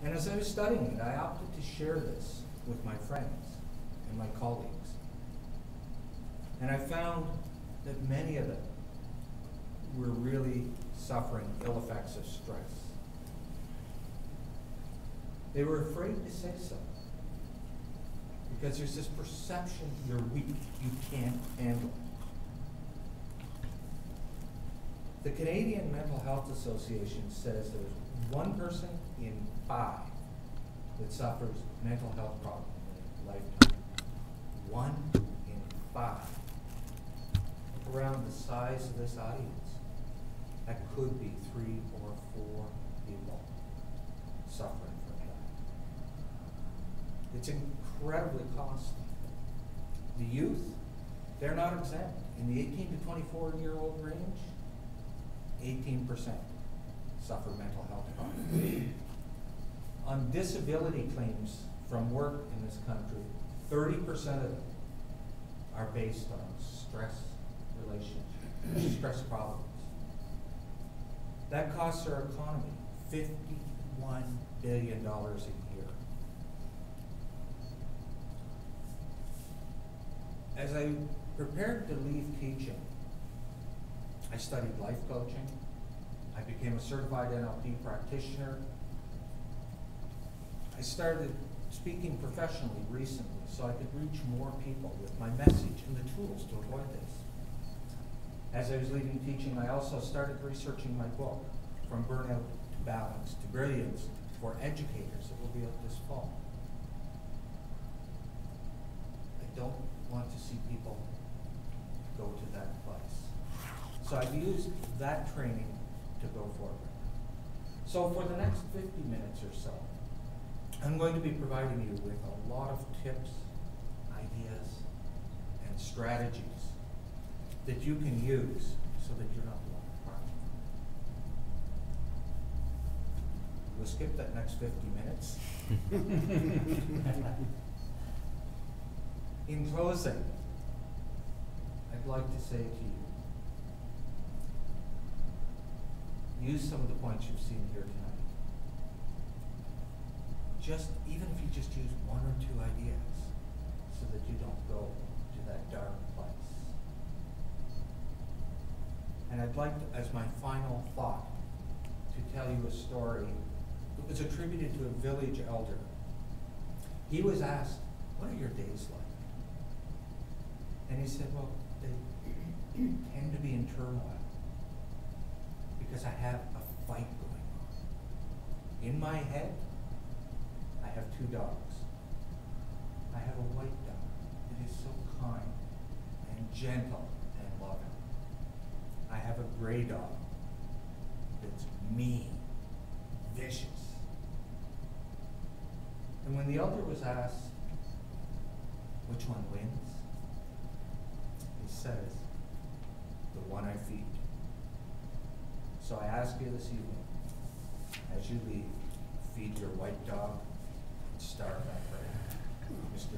And as I was studying it, I opted to share this with my friends and my colleagues. And I found that many of them were really suffering ill effects of stress. They were afraid to say so, because there's this perception you're weak, you can't handle it. The Canadian Mental Health Association says there's 1 person in 5 that suffers mental health problems in their lifetime. 1 in 5. Around the size of this audience, that could be 3 or 4 people suffering from that. It's incredibly costly. The youth, they're not exempt. In the 18 to 24-year-old range, 18% suffer mental health problems. On disability claims from work in this country, 30% of them are based on stress relationships, stress problems. That costs our economy $51 billion a year. As I prepared to leave teaching, I studied life coaching. I became a certified NLP practitioner. I started speaking professionally recently so I could reach more people with my message and the tools to avoid this. As I was leaving teaching, I also started researching my book, From Burnout to Balance to Brilliance, for educators that will be out this fall. I don't want to see people go to that place. So I've used that training to go forward. So for the next 50 minutes or so, I'm going to be providing you with a lot of tips, ideas, and strategies that you can use so that you're not left behind. We'll skip that next 50 minutes. In closing, I'd like to say to you, use some of the points you've seen here tonight. Even if you just use 1 or 2 ideas so that you don't go to that dark place. And I'd like to, as my final thought, to tell you a story that was attributed to a village elder. He was asked, "What are your days like?" And he said, "Well, they tend to be in turmoil because I have a fight going on. In my head, I have 2 dogs. I have a white dog that is so kind and gentle and loving. I have a gray dog that's mean, vicious." And when the elder was asked which one wins, he says, "The one I feed." So I ask you this evening, as you leave, feed your white dog and start that prayer. Mr.